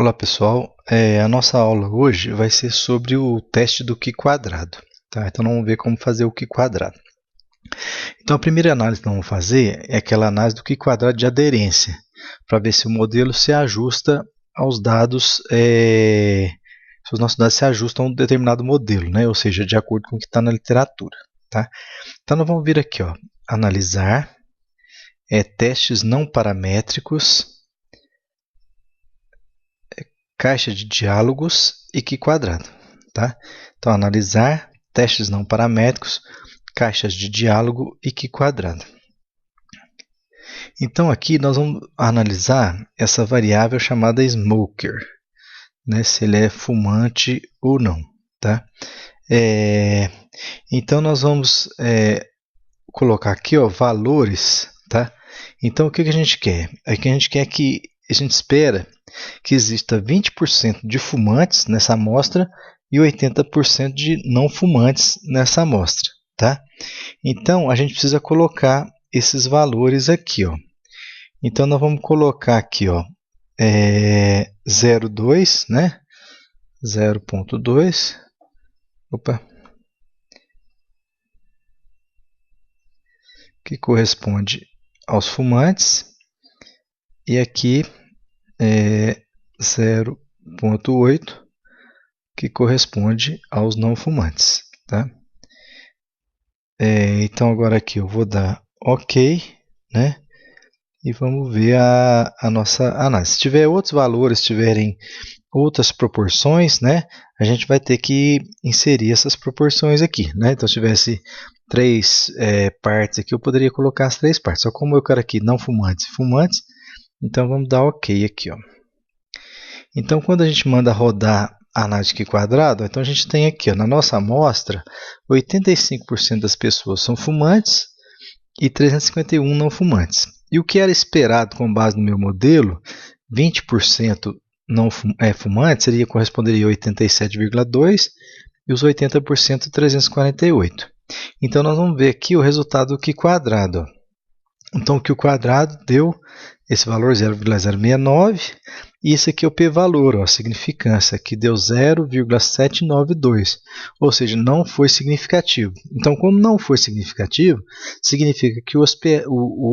Olá pessoal, a nossa aula hoje vai ser sobre o teste do Q², tá? Então vamos ver como fazer o Q². Então a primeira análise que vamos fazer é aquela análise do Q² de aderência, para ver se o modelo se ajusta aos dados, se os nossos dados se ajustam a um determinado modelo, né? Ou seja, de acordo com o que está na literatura. Tá? Então nós vamos vir aqui, ó, analisar testes não paramétricos, caixa de diálogos e Q². Tá? Então, analisar testes não paramétricos, caixas de diálogo e Q². Então, aqui nós vamos analisar essa variável chamada smoker, né? Se ele é fumante ou não. Tá? Então, nós vamos colocar aqui, ó, valores. Tá? Então, o que a gente quer? Aqui a gente quer que a gente espera que exista 20% de fumantes nessa amostra e 80% de não fumantes nessa amostra. Tá? Então, a gente precisa colocar esses valores aqui. Ó. Então, nós vamos colocar aqui 0,2, né? 0,2. Opa. Que corresponde aos fumantes. E aqui 0,8, que corresponde aos não fumantes. Tá? Então, agora aqui eu vou dar OK, né? E vamos ver a nossa análise. Se tiver outros valores, tiverem outras proporções, né? A gente vai ter que inserir essas proporções aqui. Né? Então, se tivesse 3 partes aqui, eu poderia colocar as 3 partes. Só como eu quero aqui não fumantes e fumantes, então vamos dar OK aqui. Ó. Então, quando a gente manda rodar a análise de Q², então a gente tem aqui, ó, na nossa amostra, 85% das pessoas são fumantes e 351 não fumantes. E o que era esperado com base no meu modelo, 20% não fumantes, corresponderia a 87,2 e os 80% 348. Então, nós vamos ver aqui o resultado do Q². Então, o Q² deu esse valor 0,069 e esse aqui é o p-valor, a significância, que deu 0,792, ou seja, não foi significativo. Então, como não foi significativo, significa que o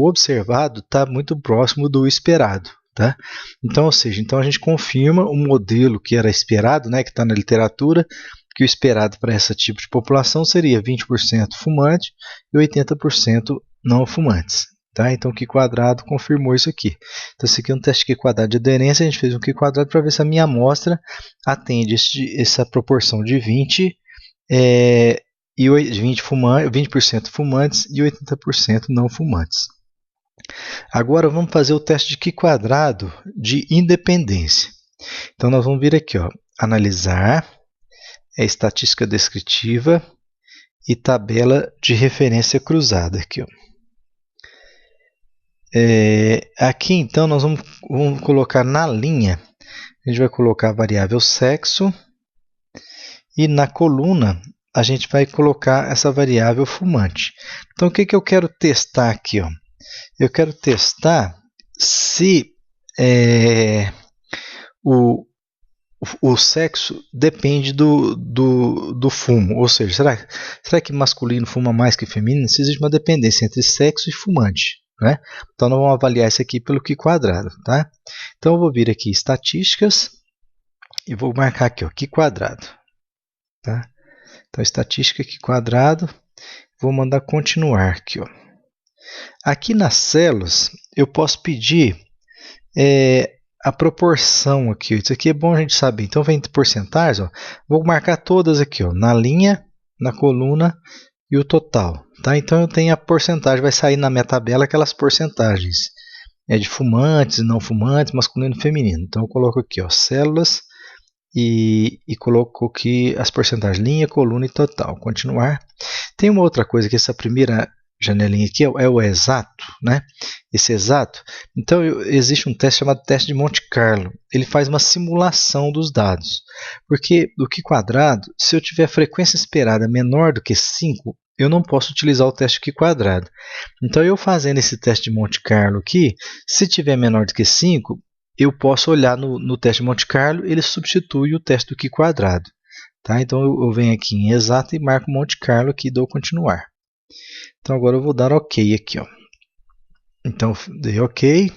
observado está muito próximo do esperado. Tá? Então, ou seja, então a gente confirma o modelo que era esperado, né, que está na literatura, que o esperado para esse tipo de população seria 20% fumante e 80% não fumantes. Tá? Então, o Q² confirmou isso aqui. Então, esse aqui é um teste Q² de aderência. A gente fez um Q² para ver se a minha amostra atende essa proporção de 20% fumantes e 80% não fumantes. Agora, vamos fazer o teste de Q² de independência. Então, nós vamos vir aqui, ó, analisar estatística descritiva e tabela de referência cruzada. Aqui, ó. Aqui, então, nós vamos colocar na linha, a gente vai colocar a variável sexo e na coluna a gente vai colocar essa variável fumante. Então, o que eu quero testar aqui? Ó? Eu quero testar se o sexo depende do fumo, ou seja, será que masculino fuma mais que feminino? Se existe uma dependência entre sexo e fumante. Né? Então, nós vamos avaliar isso aqui pelo Q². Tá? Então, eu vou vir aqui estatísticas e vou marcar aqui, ó, Q². Tá? Então, estatística Q², vou mandar continuar aqui. Ó. Aqui nas células, eu posso pedir a proporção aqui. Isso aqui é bom a gente saber. Então, vem de porcentagens. Ó. Vou marcar todas aqui, ó, na linha, na coluna e o total. Tá? Então, eu tenho a porcentagem, vai sair na minha tabela aquelas porcentagens de fumantes, não fumantes, masculino e feminino. Então, eu coloco aqui, ó, células e coloco aqui as porcentagens, linha, coluna e total. Continuar. Tem uma outra coisa que essa primeira janelinha aqui é o exato, né? Esse exato. Então, existe um teste chamado teste de Monte Carlo. Ele faz uma simulação dos dados. Porque do Q², se eu tiver frequência esperada menor do que 5, eu não posso utilizar o teste Q². Então, eu fazendo esse teste de Monte Carlo aqui, se tiver menor do que 5, eu posso olhar no teste de Monte Carlo, ele substitui o teste do Q². Tá? Então eu venho aqui em exato e marco Monte Carlo aqui e dou continuar. Então agora eu vou dar OK aqui. Ó. Então dei OK,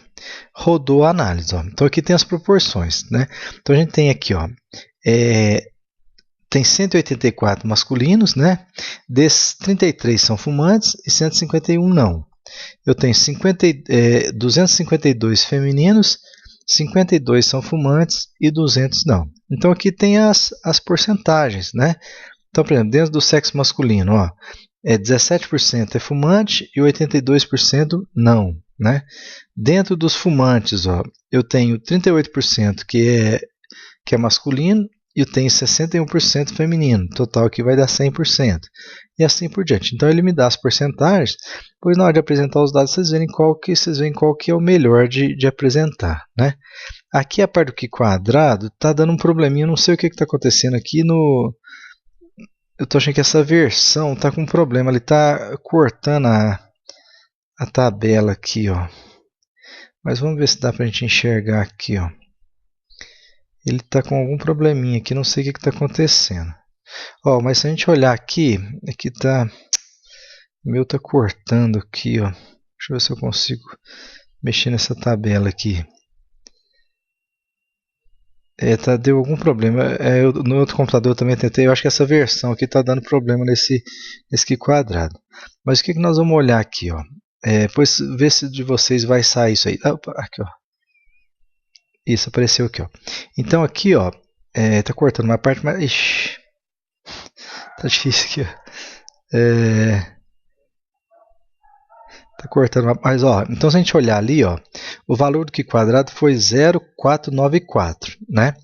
rodou a análise. Ó. Então aqui tem as proporções. Né? Então a gente tem aqui, ó, tem 184 masculinos, né? Desses 33 são fumantes e 151 não. Eu tenho 252 femininos, 52 são fumantes e 200 não. Então aqui tem as porcentagens, né? Então, por exemplo, dentro do sexo masculino, ó, 17% é fumante e 82% não, né? Dentro dos fumantes, ó, eu tenho 38% que é masculino e eu tenho 61% feminino. Total aqui vai dar 100%. E assim por diante. Então ele me dá as porcentagens, pois na hora de apresentar os dados vocês veem qual que é o melhor de apresentar, né? Aqui a parte do Q² está dando um probleminha, não sei o que está acontecendo aqui no... Eu estou achando que essa versão está com um problema, ele está cortando a tabela aqui, ó. Mas vamos ver se dá para a gente enxergar aqui, ó. Ele está com algum probleminha aqui, não sei o que está acontecendo. Ó, mas se a gente olhar aqui tá... O meu está cortando aqui, ó. Deixa eu ver se eu consigo mexer nessa tabela aqui. Deu algum problema. No outro computador eu também tentei. Eu acho que essa versão aqui está dando problema nesse Q². Mas o que nós vamos olhar aqui, ó? Depois ver se de vocês vai sair isso aí. Opa, aqui, ó. Isso apareceu aqui, ó. Então aqui, ó, tá cortando uma parte, mas ixi, tá difícil aqui, ó. Tá cortando, mas ó, então se a gente olhar ali, ó, o valor do Q² foi 0,494, né?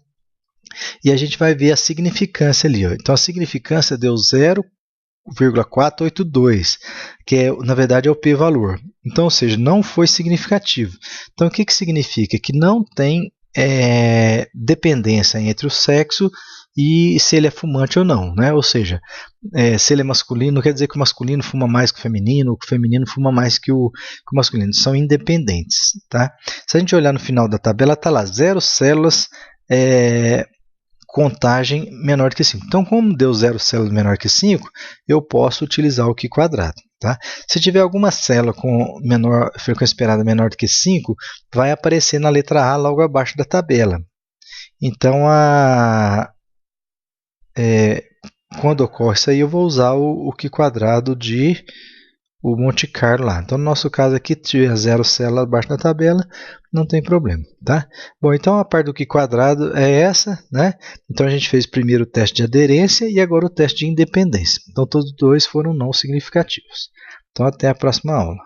E a gente vai ver a significância ali, ó. Então a significância deu 0,482, que na verdade é o p-valor. Então, ou seja, não foi significativo. Então o que significa? Que não tem dependência entre o sexo e se ele é fumante ou não, né? Ou seja, se ele é masculino, não quer dizer que o masculino fuma mais que o feminino fuma mais que o masculino. São independentes, tá? Se a gente olhar no final da tabela, tá lá 0 células, contagem menor que 5. Então, como deu 0 células menor que 5, eu posso utilizar o Q². Tá? Se tiver alguma célula com frequência esperada menor do que 5, vai aparecer na letra A logo abaixo da tabela. Então, quando ocorre isso aí, eu vou usar o Q² de o Monte Carlo lá. Então, no nosso caso aqui, tiver 0 células abaixo da tabela, não tem problema, tá? Bom, então a parte do Q² é essa, né? Então a gente fez primeiro o teste de aderência e agora o teste de independência. Então todos os dois foram não significativos. Então até a próxima aula.